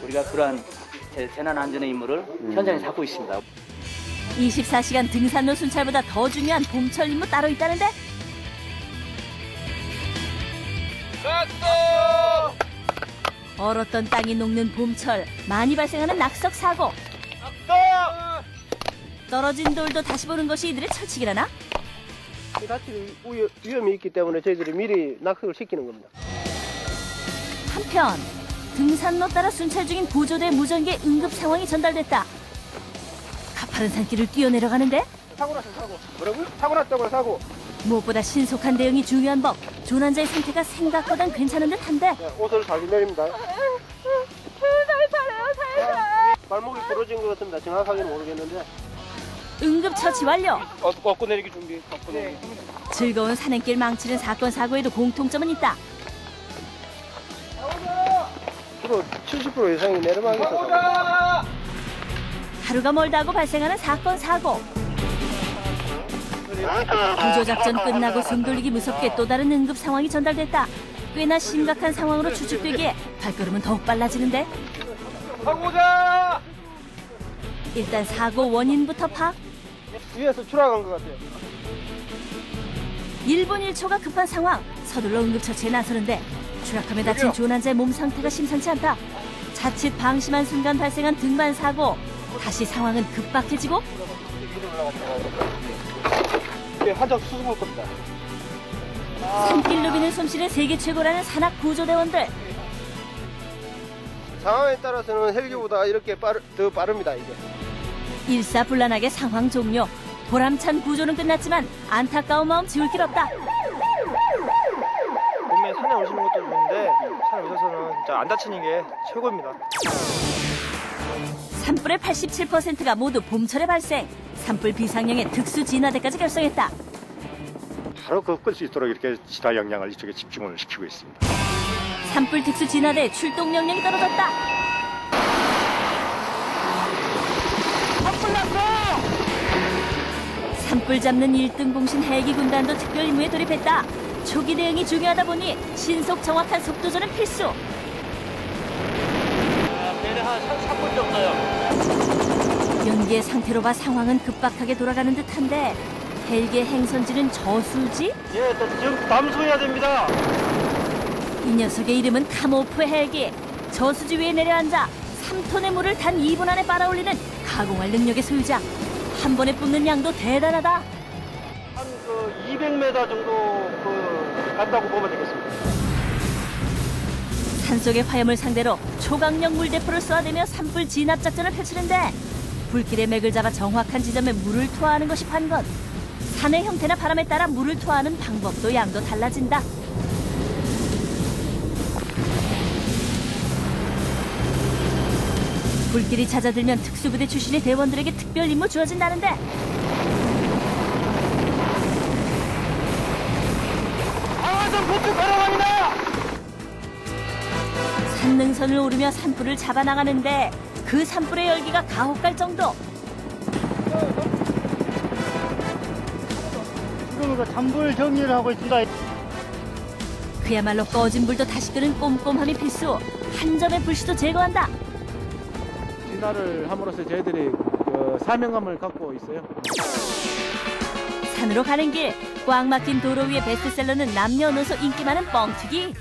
우리가 그러한 재난 안전의 임무를 현장에서 하고 있습니다. 24시간 등산로 순찰보다 더 중요한 봄철 임무 따로 있다는데? 얼었던 땅이 녹는 봄철, 많이 발생하는 낙석 사고. 떨어진 돌도 다시 보는 것이 이들의 철칙이라나? 다칠 위험이 있기 때문에 저희들이 미리 낙석을 시키는 겁니다. 한편 등산로 따라 순찰 중인 구조대 무전기에 응급 상황이 전달됐다. 가파른 산길을 뛰어내려가는데 사고 났어, 사고. 뭐라고요? 사고 났다고요, 사고. 무엇보다 신속한 대응이 중요한 법. 조난자의 상태가 생각보단 괜찮은 듯한데. 옷을 잘 내립니다. 살살해요. 발목이 부러진 것 같습니다. 정확하게는 모르겠는데. 응급처치 완료. 꺾고 내리기 준비. 꺾고 내리기. 즐거운 산행길 망치는 사건 사고에도 공통점은 있다. 주로 70% 이상이 내리막에서 사고. 하루가 멀다 하고 발생하는 사건 사고. 구조작전 끝나고 숨 돌리기 무섭게 또 다른 응급 상황이 전달됐다. 꽤나 심각한 상황으로 추측되기에 발걸음은 더욱 빨라지는데. 사고자! 일단 사고 원인부터 파악. 위에서 추락한 것 같아요. 1분 1초가 급한 상황. 서둘러 응급처치에 나서는데 추락함에 다친 조난자의 몸 상태가 심상치 않다. 자칫 방심한 순간 발생한 등반 사고. 다시 상황은 급박해지고. 환자 수습할 겁니다. 산길 누비는 솜씨는 세계 최고라는 산악 구조대원들. 상황에 따라서는 헬기보다 이렇게 더 빠릅니다, 이게. 일사불란하게 상황 종료. 보람찬 구조는 끝났지만 안타까운 마음 지울 길 없다. 분명히 산에 오시는 것도 좋은데 산에 오셔서는 진짜 안 다치는 게 최고입니다. 산불의 87%가 모두 봄철에 발생. 산불 비상령의 특수 진화대까지 결성했다. 바로 끌 수 있도록 이렇게 진화 역량을 이쪽에 집중을 시키고 있습니다. 산불 특수 진화대 출동 명령이 떨어졌다. 산불 났어! 산불 잡는 1등 공신 헬기 군단도 특별 임무에 돌입했다. 초기 대응이 중요하다 보니 신속 정확한 속도전은 필수. 배는 한 3분 정도요. 연기의 상태로 봐 상황은 급박하게 돌아가는 듯한데 헬기의 행선지는 저수지? 예, 지금 담수해야 됩니다. 이 녀석의 이름은 카모프 헬기. 저수지 위에 내려앉아 3톤의 물을 단 2분 안에 빨아올리는 가공할 능력의 소유자. 한 번에 뿜는 양도 대단하다. 한 200m 정도 간다고 보면 되겠습니다. 산속의 화염을 상대로 초강력 물대포를 쏘아대며 산불 진압 작전을 펼치는데 불길의 맥을 잡아 정확한 지점에 물을 투하하는 것이 관건. 산의 형태나 바람에 따라 물을 투하하는 방법도 양도 달라진다. 불길이 잦아들면 특수부대 출신의 대원들에게 특별 임무 주어진다는데. 방화선 구축 가능합니다. 산능선을 오르며 산불을 잡아나가는데 그 산불의 열기가 가혹할 정도. 지금 산불 정리를 하고 있습니다. 그야말로 꺼진 불도 다시 끄는 꼼꼼함이 필수. 한 점의 불씨도 제거한다. 진화를 함으로써 저희들이 사명감을 갖고 있어요. 산으로 가는 길, 꽉 막힌 도로 위의 베스트셀러는 남녀노소 인기 많은 뻥튀기.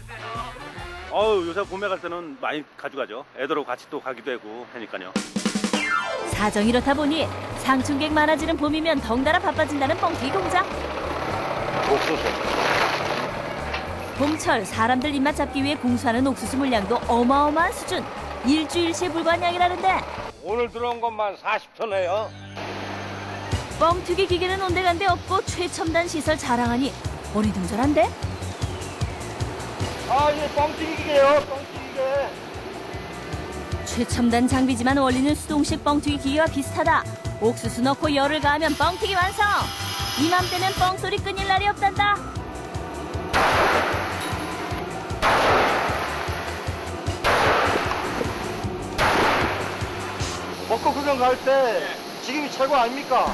요새 봄에 갈 때는 많이 가져가죠. 애들하고 같이 또 가기도 하고 하니까요. 사정이 이렇다 보니 상충객 많아지는 봄이면 덩달아 바빠진다는 뻥튀기 공장. 옥수수. 봄철 사람들 입맛 잡기 위해 공수하는 옥수수 물량도 어마어마한 수준. 일주일치에 불과한 양이라는데. 오늘 들어온 것만 40톤이에요. 뻥튀기 기계는 온데간데 없고 최첨단 시설 자랑하니 어리둥절한데? 이게 뻥튀기 기계예요. 뻥튀기 기계. 최첨단 장비지만 원리는 수동식 뻥튀기 기계와 비슷하다. 옥수수 넣고 열을 가하면 뻥튀기 완성! 이맘때면 뻥소리 끊일 날이 없단다. 먹고 구경 갈 때 지금이 최고 아닙니까?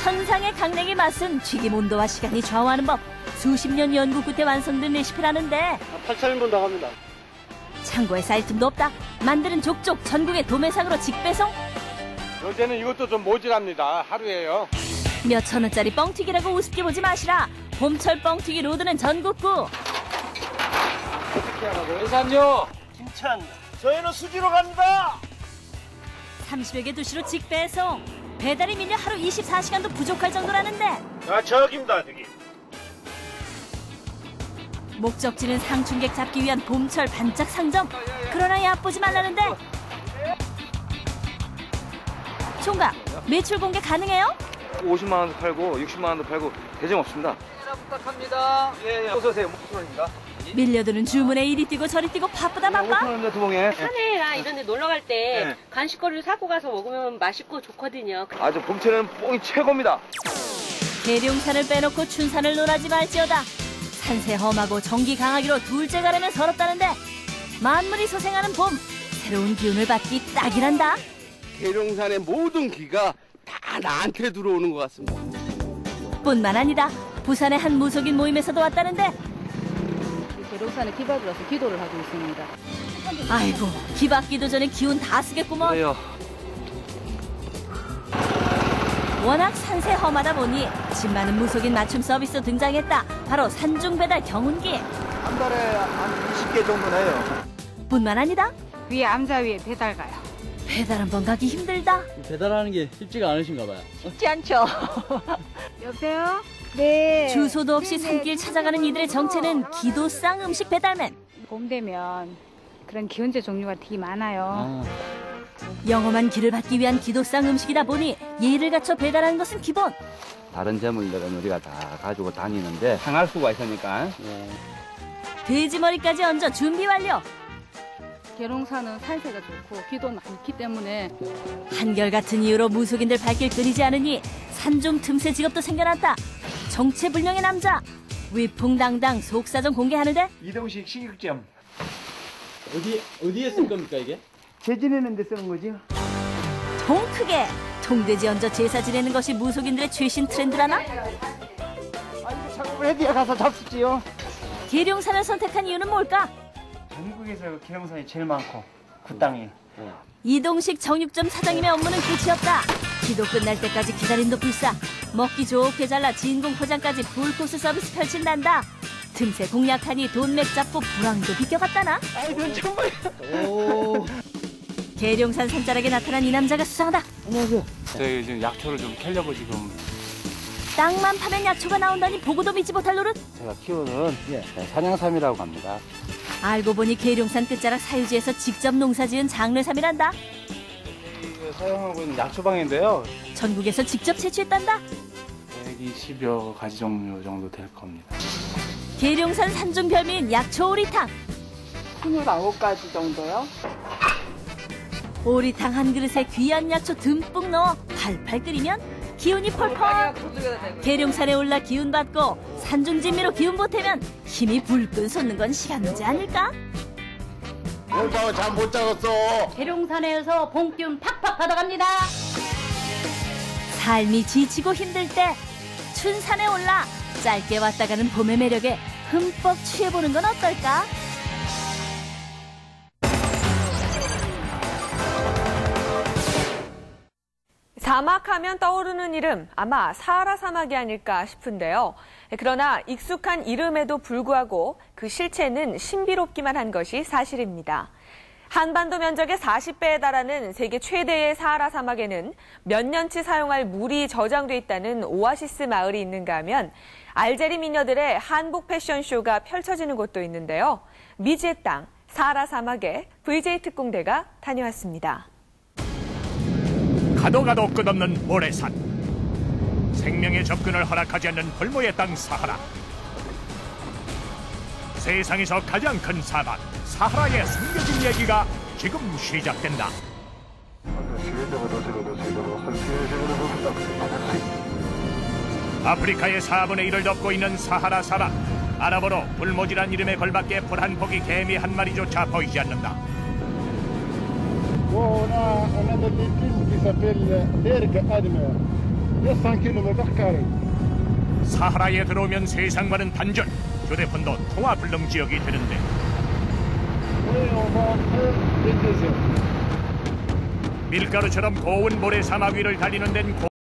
천상의 강냉이 맛은 튀김 온도와 시간이 좌우하는 법. 수십 년 연구 끝에 완성된 레시피라는데 8,000원 나갑니다. 창고에 쌓일 틈도 없다. 만드는 족족 전국의 도매상으로 직배송. 요새는 이것도 좀 모질합니다. 하루에요. 몇천 원짜리 뻥튀기라고 우습게 보지 마시라. 봄철 뻥튀기 로드는 전국구. 회산요. 김천. 저희는 수지로 갑니다. 30여 개 도시로 직배송. 배달이 밀려 하루 24시간도 부족할 정도라는데. 아, 저기입니다, 저기. 목적지는 상충객 잡기 위한 봄철 반짝 상점. 그러나 얕보지 말라는데. 총각, 매출 공개 가능해요? 50만 원도 팔고 60만 원도 팔고 대정 없습니다. 부탁합니다. 예, 어서 오세요. 목수입니다. 밀려드는 주문에 이리 뛰고 저리 뛰고 바쁘다 바빠. 두 봉에. 산에나 이런 데 놀러 갈 때 간식거리를 사고 가서 먹으면 맛있고 좋거든요. 아주 봄철에는 뽕이 최고입니다. 계룡산을 빼놓고 춘산을 논하지 말지어다. 산세 험하고 정기 강하기로 둘째 가려면 서럽다는데 만물이 소생하는 봄, 새로운 기운을 받기 딱이란다. 계룡산의 모든 기가 다 나한테 들어오는 것 같습니다. 뿐만 아니다. 부산의 한 무속인 모임에서도 왔다는데. 계룡산에 기받으러서 기도를 하고 있습니다. 아이고, 기받기도 전에 기운 다 쓰겠구먼. 그래요. 워낙 산세 험하다 보니 집 많은 무속인 맞춤 서비스 등장했다. 바로 산중배달 경운기. 한 달에 한 20개 정도 내요. 뿐만 아니다. 위에 암자 위에 배달 가요. 배달 한 번 가기 힘들다. 배달하는 게 쉽지가 않으신가 봐요. 쉽지 않죠. 여보세요? 네. 주소도 없이 산길 찾아가는 이들의 정체는 기도상 음식 배달맨. 봄 되면 그런 기원제 종류가 되게 많아요. 영험한 길을 받기 위한 기도상 음식이다 보니 예를 갖춰 배달하는 것은 기본. 다른 재물들은 우리가 다 가지고 다니는데 상할 수가 있으니까. 돼지머리까지 얹어 준비 완료. 계룡산은 산세가 좋고 기도 많기 때문에 한결같은 이유로 무속인들 발길 끊이지 않으니 산중 틈새 직업도 생겨났다. 정체불명의 남자. 위풍당당 속사정 공개하는데. 이동식 식육점. 어디에 쓸 겁니까, 이게? 재 지내는 데 쓰는 거지. 통 크게 통돼지 얹어 제사 지내는 것이 무속인들의 최신 트렌드라나? 이거 작업을 해야 가서 잡수지요. 계룡산을 선택한 이유는 뭘까? 전국에서 계룡산이 제일 많고 그 땅이. 이동식 정육점 사장님의 업무는 끝이 없다. 기도 끝날 때까지 기다림도 불사. 먹기 좋게 잘라 진공 포장까지 풀코스 서비스 펼친단다. 틈새 공략하니 돈맥 잡고 불황도 비껴갔다나? 아이, 넌 정말. 오. 계룡산 산자락에 나타난 이 남자가 수상하다. 안녕하세요. 저희 지금 약초를 좀 캐려고 지금. 땅만 파면 약초가 나온다니 보고도 믿지 못할 노릇. 제가 키우는 산양삼이라고 합니다. 알고 보니 계룡산 끝자락 사유지에서 직접 농사지은 장례삼이란다. 사용하고 있는 약초방인데요. 전국에서 직접 채취했단다. 120여 가지 종류 정도 될 겁니다. 계룡산 산중 별미인 약초 오리탕. 29가지 정도요. 오리탕 한 그릇에 귀한 약초 듬뿍 넣어 팔팔 끓이면 기운이 펄펄. 계룡산에 올라 기운 받고 산중진미로 기운 보태면 힘이 불끈 솟는 건 시간 문제 아닐까? 오빠가 잠 못 자겠어. 계룡산에서 봄 기운 팍팍 받아갑니다. 삶이 지치고 힘들 때 춘산에 올라 짧게 왔다 가는 봄의 매력에 흠뻑 취해보는 건 어떨까? 사막하면 떠오르는 이름, 아마 사하라 사막이 아닐까 싶은데요. 그러나 익숙한 이름에도 불구하고 그 실체는 신비롭기만 한 것이 사실입니다. 한반도 면적의 40배에 달하는 세계 최대의 사하라 사막에는 몇 년치 사용할 물이 저장돼 있다는 오아시스 마을이 있는가 하면 알제리 미녀들의 한복 패션쇼가 펼쳐지는 곳도 있는데요. 미지의 땅, 사하라 사막에 VJ 특공대가 다녀왔습니다. 가도 가도 끝없는 모래산. 생명의 접근을 허락하지 않는 불모의 땅 사하라. 세상에서 가장 큰 사막, 사하라의 숨겨진 얘기가 지금 시작된다. 아프리카의 4분의 1을 덮고 있는 사하라 사막. 아랍어로 불모지란 이름에 걸맞게 풀 한 폭이 개미 한 마리조차 보이지 않는다. 사하라에 들어오면 세상과는 반전. 휴대폰도 통화 불능 지역이 되는데 밀가루처럼 고운 모래 사막 위를 달리는 데는